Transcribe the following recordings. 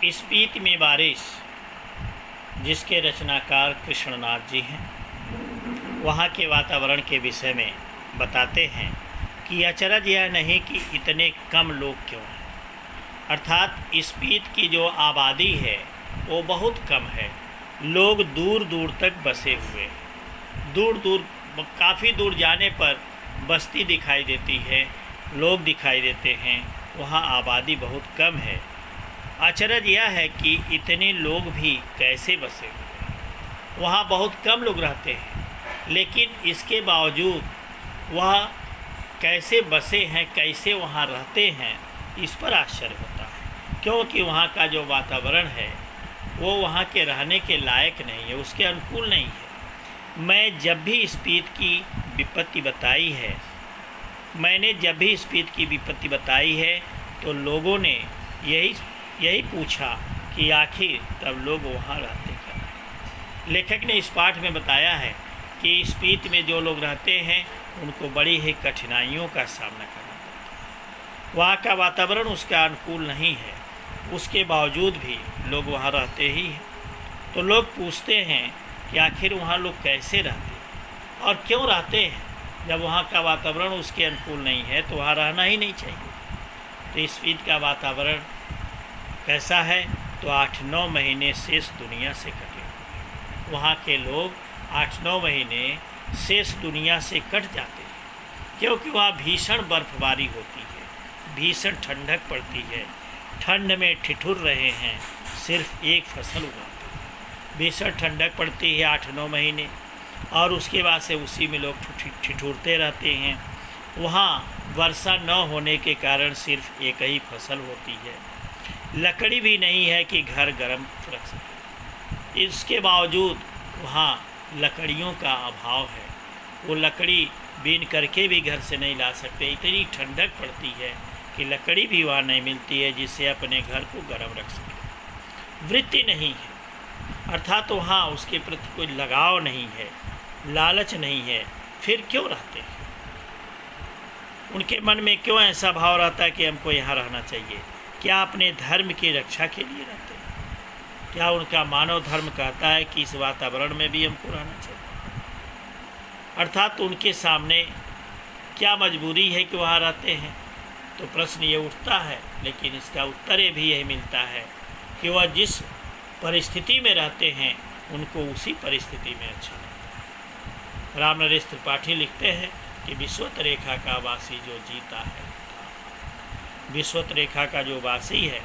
स्पीति में बारिश, जिसके रचनाकार कृष्णनाथ जी हैं, वहाँ के वातावरण के विषय में बताते हैं कि अचरज यह नहीं कि इतने कम लोग क्यों हैं। अर्थात स्पीति की जो आबादी है वो बहुत कम है। लोग दूर दूर तक बसे हुए हैं। दूर दूर, काफ़ी दूर जाने पर बस्ती दिखाई देती है, लोग दिखाई देते हैं, वहाँ आबादी बहुत कम है। अचरज यह है कि इतने लोग भी कैसे बसे हुए हैं। वहाँ बहुत कम लोग रहते हैं, लेकिन इसके बावजूद वह कैसे बसे हैं, कैसे वहाँ रहते हैं, इस पर आश्चर्य होता है। क्योंकि वहाँ का जो वातावरण है वो वहाँ के रहने के लायक नहीं है, उसके अनुकूल नहीं है। मैंने जब भी स्पीति की विपत्ति बताई है तो लोगों ने यही पूछा कि आखिर तब लोग वहाँ रहते क्या। लेखक ने इस पाठ में बताया है कि स्पीति में जो लोग रहते हैं उनको बड़ी ही कठिनाइयों का सामना करना पड़ता है। वहाँ का वातावरण उसका अनुकूल नहीं है, उसके बावजूद भी लोग वहाँ रहते ही हैं। तो लोग पूछते हैं कि आखिर वहाँ लोग कैसे रहते हैं और क्यों रहते हैं। जब वहाँ का वातावरण उसके अनुकूल नहीं है तो वहाँ रहना ही नहीं चाहिए। तो स्पीति का वातावरण कैसा है? तो 8-9 महीने शेष दुनिया से कटे। वहाँ के लोग 8-9 महीने शेष दुनिया से कट जाते हैं, क्योंकि वहाँ भीषण बर्फबारी होती है, भीषण ठंडक पड़ती है। ठंड में ठिठुर रहे हैं, सिर्फ एक फसल उगाते हैं। भीषण ठंडक पड़ती है 8-9 महीने, और उसके बाद से उसी में लोग ठिठुरते रहते हैं। वहाँ वर्षा न होने के कारण सिर्फ एक ही फसल होती है। लकड़ी भी नहीं है कि घर गर्म रख सके। इसके बावजूद वहाँ लकड़ियों का अभाव है। वो लकड़ी बीन करके भी घर से नहीं ला सकते। इतनी ठंडक पड़ती है कि लकड़ी भी वहाँ नहीं मिलती है जिससे अपने घर को गर्म रख सके। वृत्ति नहीं है, अर्थात वहाँ उसके प्रति कोई लगाव नहीं है, लालच नहीं है। फिर क्यों रहते हैं? उनके मन में क्यों ऐसा भाव रहता है कि हमको यहाँ रहना चाहिए? क्या अपने धर्म की रक्षा के लिए रहते हैं? क्या उनका मानव धर्म कहता है कि इस वातावरण में भी हमको रहना चाहिए? अर्थात उनके सामने क्या मजबूरी है कि वहाँ रहते हैं? तो प्रश्न ये उठता है, लेकिन इसका उत्तर ये भी यही मिलता है कि वह जिस परिस्थिति में रहते हैं उनको उसी परिस्थिति में अच्छा लगता है। राम नरेश त्रिपाठी लिखते हैं कि विश्वत रेखा का वासी जो जीता है, विश्वत रेखा का जो वासी है,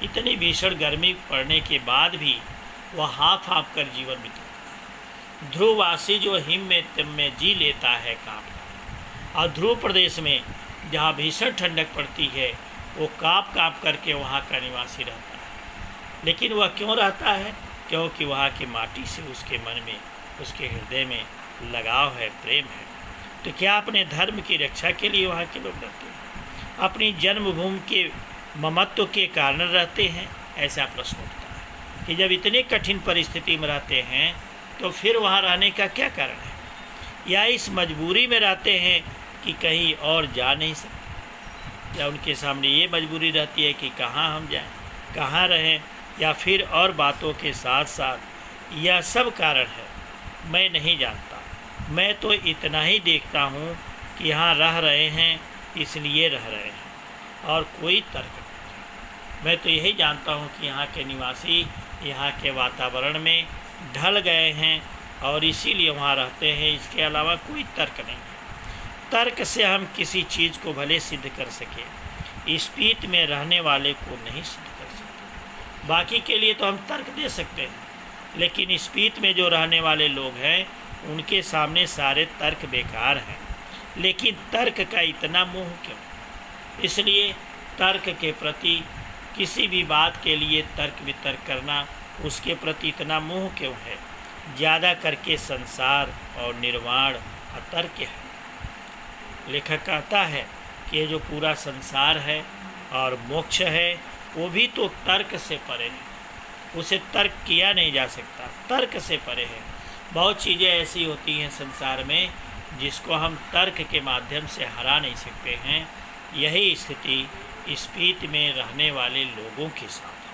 इतनी भीषण गर्मी पड़ने के बाद भी वह हाँफ कर जीवन बिताता। ध्रुववासी जो हिम में तिम में जी लेता है काँप, और ध्रुव प्रदेश में जहाँ भीषण ठंडक पड़ती है वो काँप करके वहाँ का निवासी रहता है। लेकिन वह क्यों रहता है? क्योंकि वहाँ की माटी से उसके मन में, उसके हृदय में लगाव है, प्रेम है। तो क्या अपने धर्म की रक्षा के लिए वहाँ के लोग रहते हैं? अपनी जन्मभूमि के ममत्व के कारण रहते हैं? ऐसा प्रश्न उठता है कि जब इतनी कठिन परिस्थिति में रहते हैं तो फिर वहाँ रहने का क्या कारण है? या इस मजबूरी में रहते हैं कि कहीं और जा नहीं सकते? या उनके सामने ये मजबूरी रहती है कि कहाँ हम जाएं, कहाँ रहें, या फिर और बातों के साथ साथ यह सब कारण है? मैं नहीं जानता। मैं तो इतना ही देखता हूँ कि यहाँ रह रहे हैं इसलिए रह रहे हैं, और कोई तर्क नहीं। मैं तो यही जानता हूँ कि यहाँ के निवासी यहाँ के वातावरण में ढल गए हैं और इसीलिए वहाँ रहते हैं। इसके अलावा कोई तर्क नहीं है। तर्क से हम किसी चीज़ को भले सिद्ध कर सके, स्पीति में रहने वाले को नहीं सिद्ध कर सकते। बाकी के लिए तो हम तर्क दे सकते हैं, लेकिन स्पीति में जो रहने वाले लोग हैं उनके सामने सारे तर्क बेकार हैं। लेकिन तर्क का इतना मोह क्यों? इसलिए तर्क के प्रति, किसी भी बात के लिए तर्क वितर्क करना, उसके प्रति इतना मोह क्यों है? ज़्यादा करके संसार और निर्वाण अतर्क है। लेखक कहता है कि ये जो पूरा संसार है और मोक्ष है वो भी तो तर्क से परे है। उसे तर्क किया नहीं जा सकता, तर्क से परे है। बहुत चीज़ें ऐसी होती हैं संसार में जिसको हम तर्क के माध्यम से हरा नहीं सकते हैं। यही स्थिति स्पीति में रहने वाले लोगों के साथ